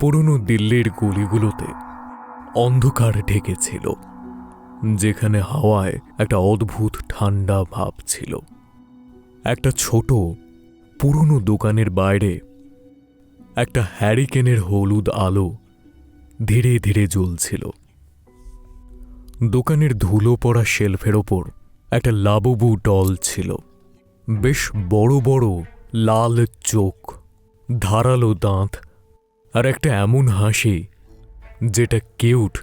পুরনো দিল্লির গলিগুলোতে অন্ধকার ঢেকেছিল, যেখানে হাওয়ায় একটা অদ্ভুত ঠান্ডা ভাব ছিল। একটা ছোট পুরনো দোকানের বাইরে একটা হ্যারিকেনের হলুদ আলো ধীরে ধীরে জ্বলছিল। দোকানের ধুলো পড়া শেলফের ওপর একটা লাবুবু ডল ছিল। বেশ বড় বড় লাল চোখ, ধারালো দাঁত আর একটা এমন হাসি যেটা কিউট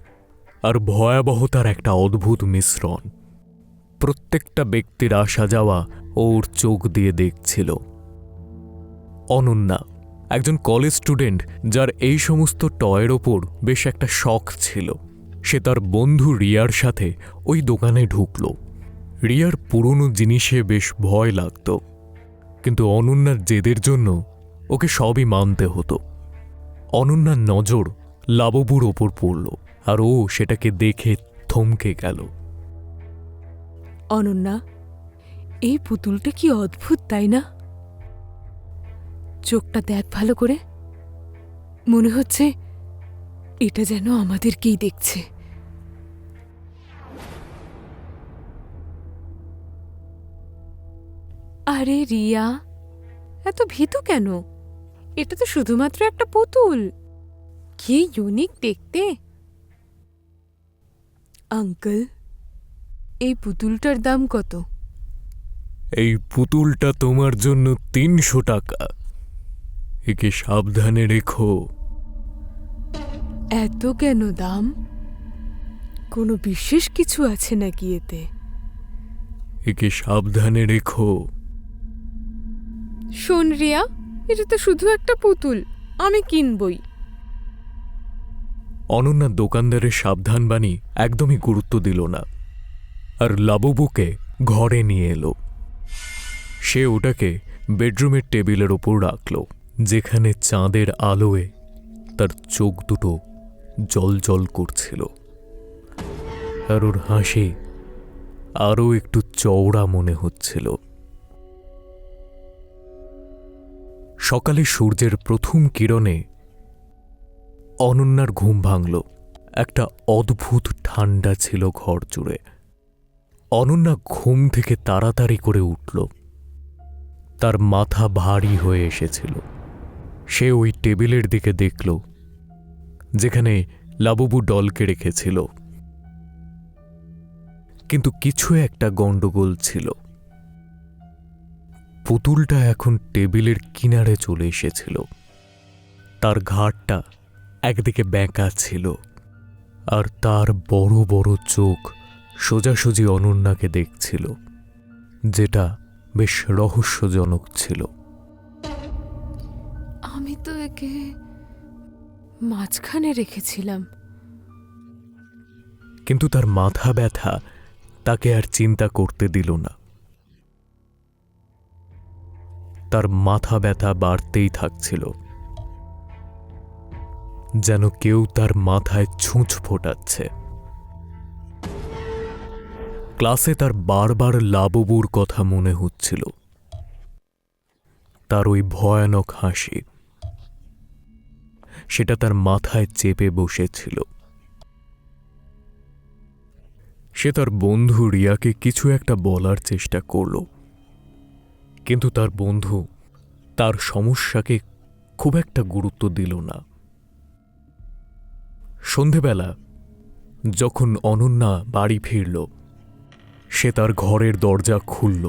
আর ভয়াবহতার একটা অদ্ভুত মিশ্রণ। প্রত্যেকটা ব্যক্তির আসা যাওয়া ওর চোখ দিয়ে দেখছিল। অনন্যা একজন কলেজ স্টুডেন্ট, যার এই সমস্ত টয়ের ওপর বেশ একটা শখ ছিল। সে তার বন্ধু রিয়ার সাথে ওই দোকানে ঢুকল। রিয়ার পুরনো জিনিসে বেশ ভয় লাগত, কিন্তু অনন্যার জেদের জন্য ওকে সবই মানতে হতো। অনন্যার নজর লাববুর ওপর পড়ল, আর ও সেটাকে দেখে থমকে গেল। অনন্যা, এই পুতুলটা কি অদ্ভুত, তাই না? চোখটা দেখ ভালো করে। মনে হচ্ছে এটা যেন আমাদেরকেই দেখছে। আরে রিয়া, এত ভীতু কেন? এটা তো শুধুমাত্র একটা পুতুল। কি ইউনিক দেখতে। আঙ্কেল, এই পুতুলটার দাম কত? এই পুতুলটা তোমার জন্য ৩০০ টাকা। একে সাবধানে রেখো। এত কেন দাম? কোনো বিশেষ কিছু আছে নাকি এতে? একে সাবধানে রেখো। শোন রিয়া, এটা তো শুধু একটা পুতুল, আমি কিনবই। অনন্যা দোকানদারের সাবধান বাণী একদমই গুরুত্ব দিল না, আর লাবুবুকে ঘরে নিয়ে এলো। সে ওটাকে বেডরুমের টেবিলের ওপর রাখল, যেখানে চাঁদের আলোয় তার চোখ দুটো জল করছিল, আর ওর হাসি আরও একটু চওড়া মনে হচ্ছিল। সকালে সূর্যের প্রথম কিরণে অনন্যার ঘুম ভাঙল। একটা অদ্ভুত ঠান্ডা ছিল ঘর জুড়ে। অনন্যা ঘুম থেকে তাড়াতাড়ি করে উঠল। তার মাথা ভারী হয়ে এসেছিল। সে ওই টেবিলের দিকে দেখল যেখানে লাবুবু ডলকে রেখেছিল, কিন্তু কিছু একটা গন্ডগোল ছিল। পুতুলটা এখন টেবিলের কিনারে চলে এসেছিল। তার ঘাড়টা একদিকে বেঁকা ছিল, আর তার বড় বড় চোখ সোজাসুজি অনন্যাকে দেখছিল, যেটা বেশ রহস্যজনক ছিল। আমি তো একে মাঝখানে রেখেছিলাম। কিন্তু তার মাথা ব্যথা তাকে আর চিন্তা করতে দিল না। তার মাথা ব্যথা বাড়তেই থাকছিল, যেন কেউ তার মাথায় ছুঁচ ফোটাচ্ছে। ক্লাসে তার বারবার লাবুবুর কথা মনে হচ্ছিল, তার ওই ভয়ানক হাসি, সেটা তার মাথায় চেপে বসেছিল। সে তার বন্ধু রিয়াকে কিছু একটা বলার চেষ্টা করল, কিন্তু তার বন্ধু তার সমস্যাকে খুব একটা গুরুত্ব দিল না। সন্ধেবেলা যখন অনন্যা বাড়ি ফিরল, সে তার ঘরের দরজা খুলল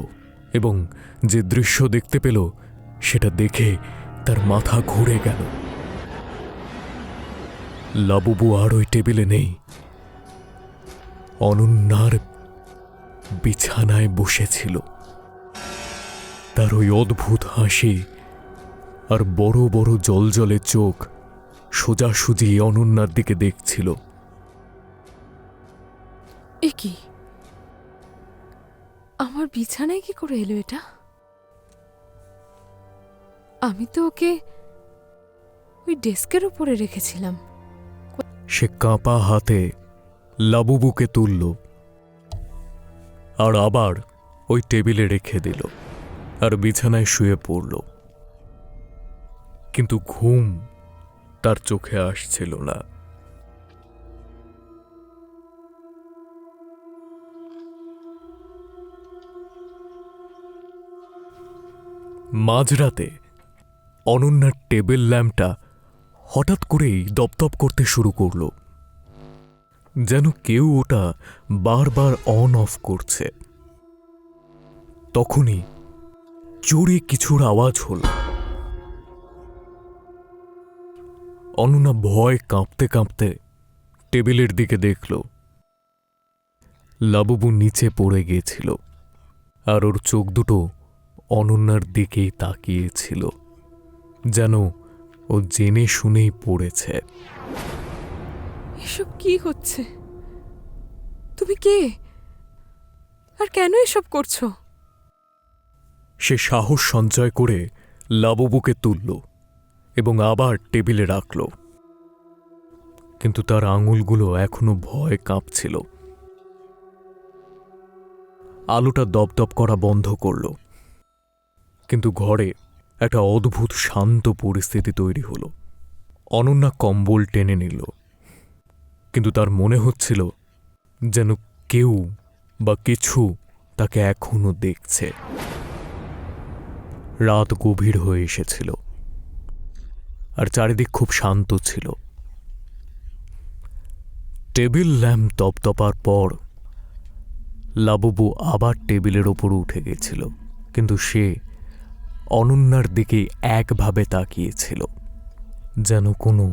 এবং যে দৃশ্য দেখতে পেল সেটা দেখে তার মাথা ঘুরে গেল। লাবুবু আর ওই টেবিলে নেই। অনন্যার বিছানায় বসেছিল। তার ওই অদ্ভুত হাসি আর বড় বড় জলজলে চোখ সোজাসুজি অনন্যার দিকে দেখছিল। এ কি? আমার বিছানায় কি করে এলো এটা? আমি তো ওকে ওই ডেস্কের উপরে রেখেছিলাম। সে কাঁপা হাতে লাবুবুকে তুলল আর আবার ওই টেবিলে রেখে দিল, আর বিছানায় শুয়ে পড়ল। কিন্তু ঘুম তার চোখে আসছিল না। মাঝরাতে অনন্যার টেবিল ল্যাম্পটা হঠাৎ করেই দপদপ করতে শুরু করল, যেন কেউ ওটা বারবার অন অফ করছে। তখনই জোরে কিছুর আওয়াজ হল। অনন্যা ভয় কাঁপতে কাঁপতে টেবিলের দিকে দেখল। লাবুবু নিচে পড়ে গিয়েছিল, আর ওর চোখ দুটো অনন্যার দিকেই তাকিয়েছিল, যেন ও জেনে শুনেই পড়েছে। এসব কি হচ্ছে? তুমি কে, আর কেন এসব করছো? সে সাহস সঞ্চয় করে লাবুবুকে তুলল এবং আবার টেবিলে রাখল, কিন্তু তার আঙুলগুলো এখনো ভয়ে কাঁপছিল। আলোটা দপদপ করা বন্ধ করল, কিন্তু ঘরে একটা অদ্ভুত শান্ত পরিস্থিতি তৈরি হল। অনন্যা কম্বল টেনে নিল, কিন্তু তার মনে হচ্ছিল যেন কেউ বা কিছু তাকে এখনো দেখছে। রাত গভীর হয়ে এসেছিল, আর চারিদিক খুব শান্ত ছিল। টেবিল ল্যাম্প দপদপার পর লাবুবু আবার টেবিলের ওপর উঠে গেছিল, কিন্তু সে অনন্যার দিকে একভাবে তাকিয়েছিল, যেন কোনো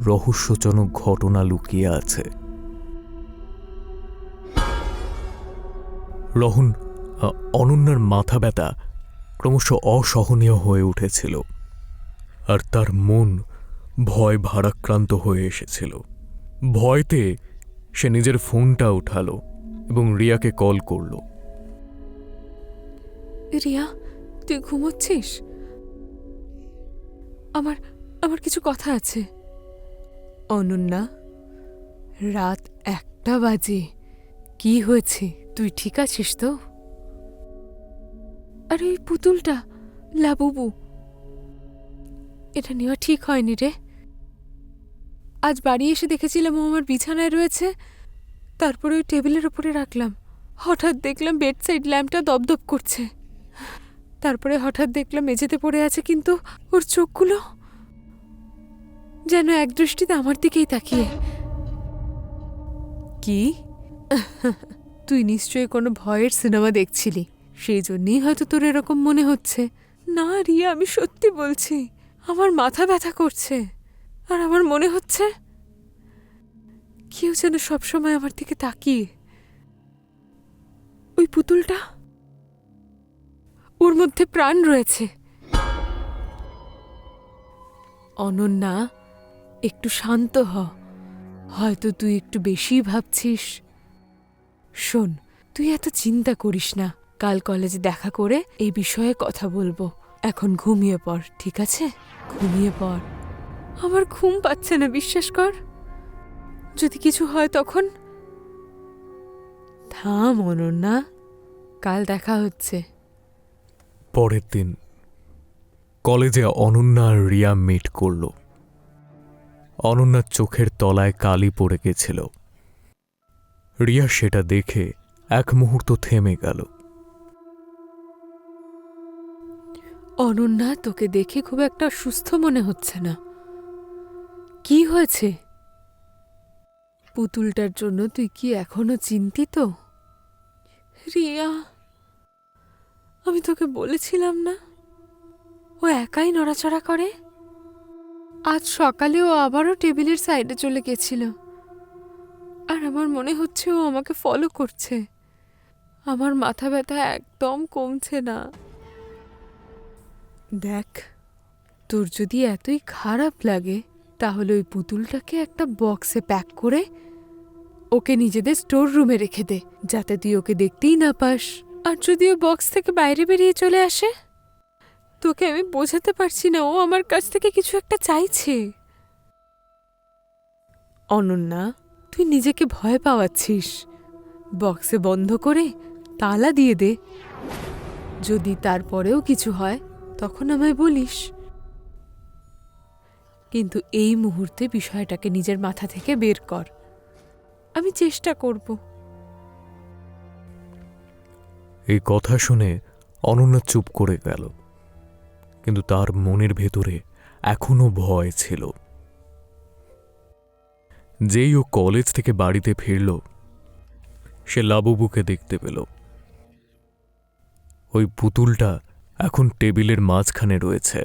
রহস্যজনক ঘটনা লুকিয়ে আছে। অনন্যার মাথা ব্যথা ক্রমশ অসহনীয় হয়ে উঠেছিল, আর তার মন ভয় ভারাক্রান্ত হয়ে এসেছিল। ভয়তে সে নিজের ফোনটা উঠালো এবং রিয়াকে কল করল। রিয়া, তুই ঘুমোচ্ছিস? আমার আমার কিছু কথা আছে। অনন্যা, রাত 1টা বাজে। কি হয়েছে? তুই ঠিক আছিস তো? আরে ওই পুতুলটা, লাবুবু, এটা নেওয়া ঠিক হয়নি রে। আজ বাড়ি এসে দেখেছিলাম ও আমার বিছানায় রয়েছে, তারপরে ওই টেবিলের ওপরে রাখলাম। হঠাৎ দেখলাম বেডসাইড ল্যাম্পটা দপদপ করছে। তারপরে হঠাৎ দেখলাম মেঝেতে পড়ে আছে, কিন্তু ওর চোখগুলো যেন এক দৃষ্টিতে আমার দিকেই তাকিয়ে। কি? তুই নিশ্চয়ই কোনো ভয়ের সিনেমা দেখছিলি, সেই জন্যই হয়তো তোর এরকম মনে হচ্ছে। না রিয়া, আমি সত্যি বলছি, আমার মাথা ব্যথা করছে, আর আমার মনে হচ্ছে কেউ যেন সবসময় আমার দিকে তাকিয়ে। ওই পুতুলটা, ওর মধ্যে প্রাণ রয়েছে। অনন্যা, একটু শান্ত হ। হয়তো তুই একটু বেশি ভাবছিস। শোন, তুই এত চিন্তা করিস না। কাল কলেজে দেখা করে এই বিষয়ে কথা বলবো। এখন ঘুমিয়ে পড়, ঠিক আছে? ঘুমিয়ে পড়। আমার ঘুম পাচ্ছে না, বিশ্বাস কর। যদি কিছু হয় তখন? থাম অনন্যা, কাল দেখা হচ্ছে। পরের দিন কলেজে অনন্যা আর রিয়া মিট করল। অনন্যার চোখের তলায় কালি পড়ে গেছিল। রিয়া সেটা দেখে এক মুহূর্ত থেমে গেল। অনন্যা, তোকে দেখে খুব একটা সুস্থ মনে হচ্ছে না। কি হয়েছে? পুতুলটার জন্য তুই কি এখনো চিন্তিত? রিয়া, আমি তোকে বলেছিলাম না ও একাই নড়াচড়া করে। আজ সকালে ও আবারও টেবিলের সাইডে চলে গেছিল, আর আমার মনে হচ্ছে ও আমাকে ফলো করছে। আমার মাথা ব্যথা একদম কমছে না। দেখ, তোর যদি এতই খারাপ লাগে তাহলে ওই পুতুলটাকে একটা বক্সে প্যাক করে ওকে নিজেদের স্টোর রুমে রেখে দে, যাতে তুই ওকে দেখতেই না পাস। আর যদি ও বক্স থেকে বাইরে বেরিয়ে চলে আসে, তোকে আমি বোঝাতে পারছি না, ও আমার কাছ থেকে কিছু একটা চাইছে। অনন্যা, তুই নিজেকে ভয় পাওয়াচ্ছিস। বক্সে বন্ধ করে তালা দিয়ে দে। যদি তারপরেও কিছু হয় তখন আমায় বলিস। কিন্তু এই মুহূর্তে বিষয়টাকে নিজের মাথা থেকে বের কর। আমি চেষ্টা করব। এই কথা শুনে অনন্যা চুপ করে গেল, কিন্তু তার মনের ভেতরে এখনো ভয় ছিল। যেই ও কলেজ থেকে বাড়িতে ফিরল, সে লাবুবুকে দেখতে পেল। ওই পুতুলটা এখন টেবিলের মাঝখানে রয়েছে।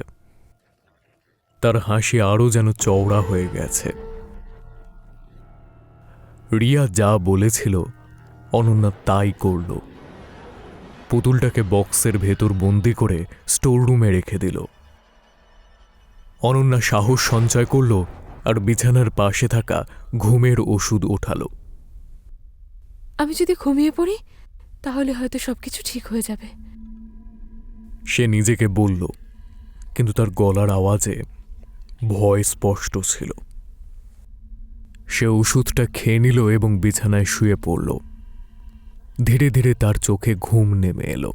তার হাসি আরও যেন চওড়া হয়ে গেছে। রিয়া যা বলেছিল অনন্যা তাই করল। পুতুলটাকে বক্সের ভেতর বন্দি করে স্টোর রুমে রেখে দিল। অনন্যা সাহস সঞ্চয় করল আর বিছানার পাশে থাকা ঘুমের ওষুধ ওঠালো। আমি যদি ঘুমিয়ে পড়ি তাহলে হয়তো সবকিছু ঠিক হয়ে যাবে। সে নিজেকে বলল, কিন্তু তার গলার আওয়াজে ভয় স্পষ্ট ছিল। সে ওষুধটা খেয়ে নিল এবং বিছানায় শুয়ে পড়ল। ধীরে ধীরে তার চোখে ঘুম নেমে এলো,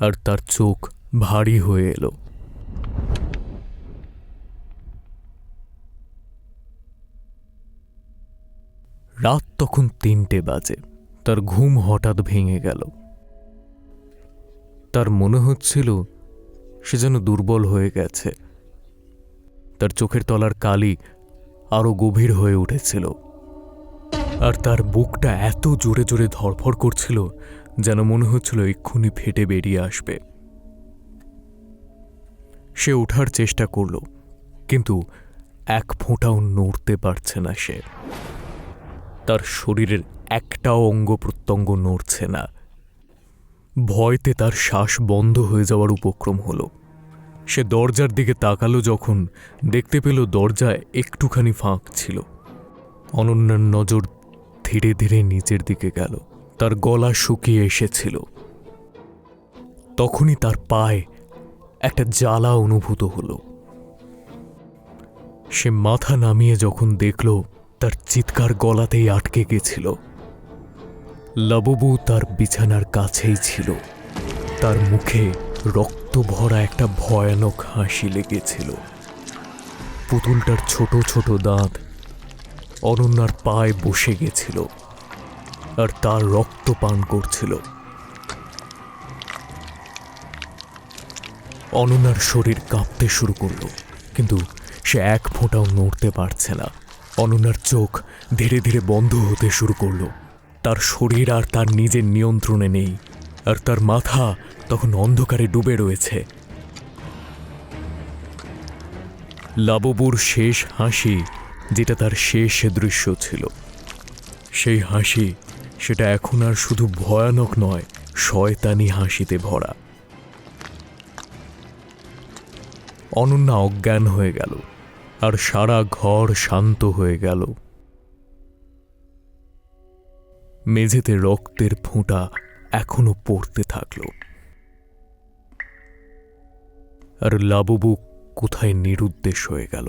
আর তার চোখ ভারী হয়ে এলো। রাত তখন 3টে বাজে। তার ঘুম হঠাৎ ভেঙে গেল। তার মনে হচ্ছিল সে যেন দুর্বল হয়ে গেছে। তার চোখের তলার কালি আরো গভীর হয়ে উঠেছিল, আর তার বুকটা এত জোরে জোরে ধড়ফড় করছিল যেন মনে হচ্ছিল এক্ষুনি ফেটে বেরিয়ে আসবে। সে ওঠার চেষ্টা করল, কিন্তু এক ফোঁটাও নড়তে পারছে না সে। তার শরীরের একটাও অঙ্গ প্রত্যঙ্গ নড়ছে না। ভয়তে তার শ্বাস বন্ধ হয়ে যাওয়ার উপক্রম হলো। সে দরজার দিকে তাকালো, যখন দেখতে পেল দরজায় একটুখানি ফাঁক ছিল। অনন্যার নজর ধীরে ধীরে নিচের দিকে গেল। তার গলা শুকিয়ে এসেছিল। তখনই তার পায়ে একটা জ্বালা অনুভূত হলো। সে মাথা নামিয়ে যখন দেখল, তার চিৎকার গলাতেই আটকে গেছিল। লাবুবু তার বিছানার কাছেই ছিল। তার মুখে রক্ত ভরা একটা ভয়ানক হাসি লেগেছিল। পুতুলটার ছোট ছোট দাঁত অনন্যার পায়ে বসে গেছিল, আর তার রক্ত পান করছিল। অনন্যার শরীর কাঁপতে শুরু করল, কিন্তু সে এক ফোঁটাও নড়তে পারছে না। অনন্যার চোখ ধীরে ধীরে বন্ধ হতে শুরু করল। তার শরীর আর তার নিজের নিয়ন্ত্রণে নেই, আর তার মাথা তখন অন্ধকারে ডুবে রয়েছে। লাবুবুর শেষ হাসি, যেটা তার শেষ দৃশ্য ছিল, সেই হাসি সেটা এখন আর শুধু ভয়ানক নয়, শয়তানি হাসিতে ভরা। অনন্যা অজ্ঞান হয়ে গেল, আর সারা ঘর শান্ত হয়ে গেল। মেঝেতে রক্তের ফোঁটা এখনো পড়তে থাকল, আর লাবুবু কোথায় নিরুদ্দেশ হয়ে গেল।